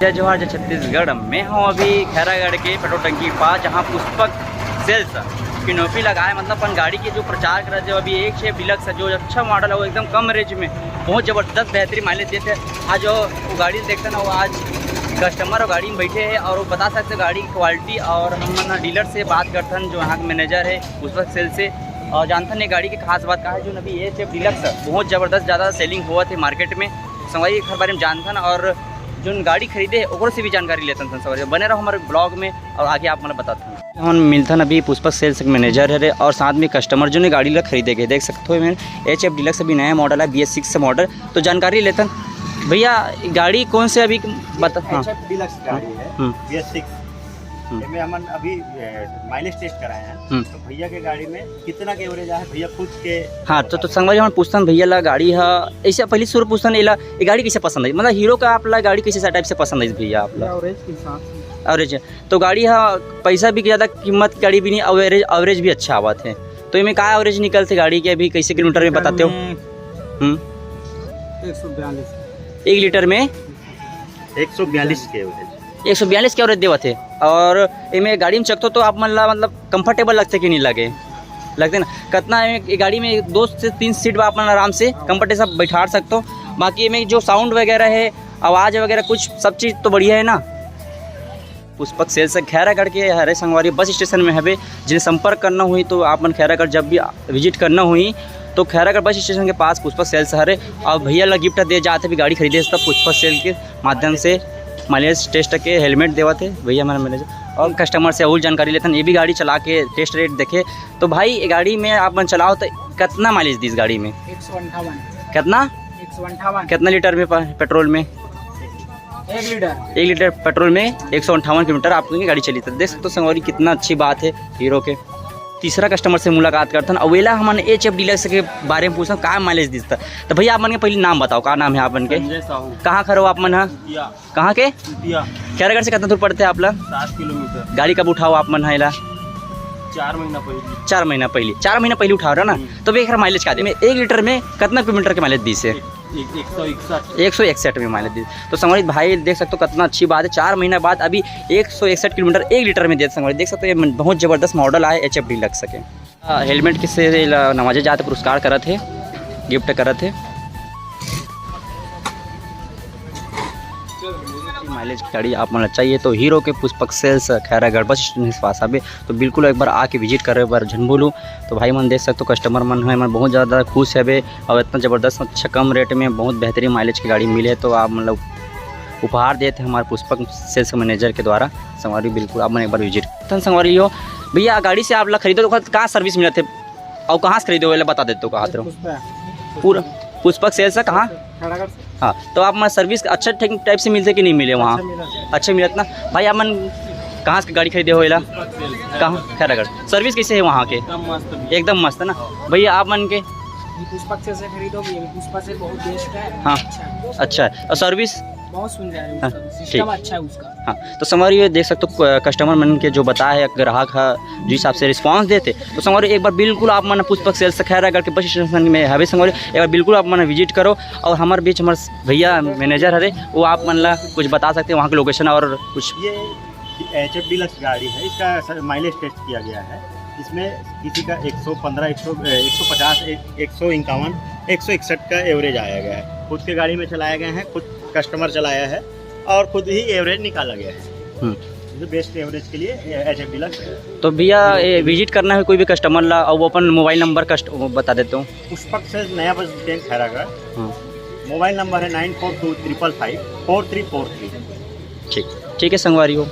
जय जवाहर जय छत्तीसगढ़। मैं हूँ अभी खैरागढ़ के पेट्रोल टंकी के पास, जहाँ पुष्पक सेल्स की नौकरी लगाए, मतलब अपन गाड़ी के जो प्रचार कर रहे थे अभी एक शेप डिलक्स है, जो अच्छा मॉडल है वो एकदम कम रेंज में बहुत ज़बरदस्त बेहतरीन माइलेज देते हैं। आज वो गाड़ी देखते ना, वो आज कस्टमर और गाड़ी में बैठे हैं और वो बता सकते गाड़ी की क्वालिटी, और हम डीलर से बात करते हैं जो यहाँ के मैनेजर है पुष्पक सेल्स से, और जानते हैं गाड़ी की खास बात का है जो अभी ये शेप डिलक्स बहुत ज़बरदस्त ज़्यादा सेलिंग हुआ थे मार्केट में। संगवारी हर बारे में जानते हैं और जो गाड़ी खरीदे ओकरो से भी जानकारी लेते हैं। संगवारी बने रहो हमारे ब्लॉग में और आगे आप मतलब बताते हैं। हम मिलते हैं अभी पुष्पक सेल्स के मैनेजर है और साथ में कस्टमर जो ने गाड़ी ला खरीदे गए, देख सकते हो मैंने HF डिलक्स अभी नया मॉडल है BS6 से मॉडल। तो जानकारी लेते हैं भैया, गाड़ी कौन से अभी बता। HF डिलक्स गाड़ी है BS6 में हम अभी माइलेज टेस्ट कराए हैं। तो भैया के गाड़ी में कितना के एवरेज है भैया खुद के। हाँ तो संगवारी हम पूछते हैं भैया ला गाड़ी है ऐसे पहले शुरू पूछते हैं ये गाड़ी कैसे पसंद है, मतलब हीरो का आप ला गाड़ी कैसे टाइप से पसंद है भैया आप ला। एवरेज तो गाड़ी है, पैसा भी ज़्यादा कीमत गाड़ी भी नहीं, एवरेज भी अच्छा आवा थे। तो इनमें क्या एवरेज निकलते गाड़ी के अभी कैसे किलोमीटर में बताते हो। 1 लीटर में 142 के एवरेज 142 के एवरेज देवा थे। और इनमें गाड़ी में चखते तो आप मतलब कंफर्टेबल लगते कि नहीं लगते ना। कितना गाड़ी में 2 से 3 सीट आप आराम से कंफर्टेबल सब बैठा सकते हो। बाकी में जो साउंड वगैरह है, आवाज़ वगैरह कुछ सब चीज़ तो बढ़िया है ना। पुष्पक सेल्स से खैरागढ़ के हरे संगवारी बस स्टेशन में है, जिन्हें संपर्क करना हुई तो आप मन खैरागढ़ जब भी विजिट करना हुई तो खैरागढ़ बस स्टेशन के पास पुष्पक सेल्स हरे। और भैया ला गिफ्ट दे जाते भी गाड़ी खरीदे तब पुष्पक सेल के माध्यम से माइलेज टेस्ट के हेलमेट देवाते भैया हमारे मैनेजर, और कस्टमर से और जानकारी लेते हैं। ये भी गाड़ी चला के टेस्ट रेट देखे तो भाई गाड़ी में आप मन चलाओ तो कितना माइलेज दी इस गाड़ी में। 158 कितना 158 कितना लीटर में पेट्रोल में 1 लीटर पेट्रोल में 158 किलोमीटर आपकी गाड़ी चली। तो देख सकते हो संगवारी कितना अच्छी बात है हीरो के। तीसरा कस्टमर से मुलाकात करते हैं। अवेला हमने HF डिलक्स के बारे में पूछा क्या माइलेज दिता। तो भैया आप मन के पहले नाम बताओ, क्या नाम है आप मन के, कहाँ खड़े हो आप मन है, कहाँ के खैरागढ़ से कितना दूर पड़ते हैं आप लोग। 7 किलोमीटर। गाड़ी कब उठाओ आप मन है 4 महीना पहले 4 महीना पहले उठा रहे ना। तो भैया माइलेज क्या दे 1 लीटर में कितना किलोमीटर के माइलेज दी से 161 में माइलेज दी। तो संगवारी भाई देख सकते हो कितना अच्छी बात है, 4 महीना बाद अभी 161 किलोमीटर 1 लीटर में देते। संगवारी देख सकते हो ये बहुत ज़बरदस्त मॉडल आए HF डिलक्स के। हेलमेट किससे नवाजे जाते पुरस्कार करा थे, गिफ्ट करा थे। माइलेज की गाड़ी आप मन चाहिए तो हीरो के Pushpak sales Khairagarh bus stand के पास आवे तो बिल्कुल एक बार आके विजिट करे बार झन बोलूँ। तो भाई मन देख सकते हो कस्टमर मन है मन बहुत ज़्यादा खुश है और इतना ज़बरदस्त अच्छा कम रेट में बहुत बेहतरीन माइलेज की गाड़ी मिले तो आप मतलब उपहार देते हैं हमारे पुष्पक सेल्स मैनेजर के द्वारा। संगवारी बिल्कुल आप मन एक बार विजिट करते हैं। संगवारी हो भैया गाड़ी से आप लोग खरीदो तो कहाँ सर्विस मिले थे और कहाँ से खरीदो बता देते हो कहाँ से पूरा पुष्पक सेल्स है कहाँ। हाँ तो आप मैं सर्विस अच्छा टाइप से मिलते कि नहीं मिले वहाँ। अच्छा मिलत ना भाई। आप मन कहाँ से गाड़ी खरीदे हो कहाँ खैरागढ़ सर्विस कैसे है वहाँ के। एकदम मस्त है ना भैया। आप मन के पुष्पक से खरीदो, पुष्पक से बहुत बेस्ट है। हाँ अच्छा है और सर्विस बहुत सुंदर है, सिस्टम अच्छा है उसका। हाँ तो संगवारी ये देख सकते हो कस्टमर मन के जो बताया ग्राहक है जिस हिसाब से रिस्पांस देते तो संगवारी एक बार बिल्कुल आप मन पुष्पक सेल्स खैरागढ़ के बस स्टेशन में है संगवारी एक बार बिल्कुल आप मन विजिट करो। और हमारे बीच हमारे भैया मैनेजर है वो आप मन ला कुछ बता सकते हैं वहाँ के लोकेशन और कुछ। ये HF डिलक्स गाड़ी है, इसका माइलेज टेस्ट किया गया है। इसमें किसी का 115 150 151 161 का एवरेज आया गया है। खुद के गाड़ी में चलाया गया है, खुद कस्टमर चलाया है और खुद ही एवरेज निकाला गया है। तो बेस्ट एवरेज के लिए HF डिलक्स है। तो भैया विजिट करना है कोई भी कस्टमर ला और वो अपन मोबाइल नंबर बता देता हूँ। पुष्पक से नया bus stand Khairagarh. Mobile number है 9425554343। ठीक है संगवारी हो।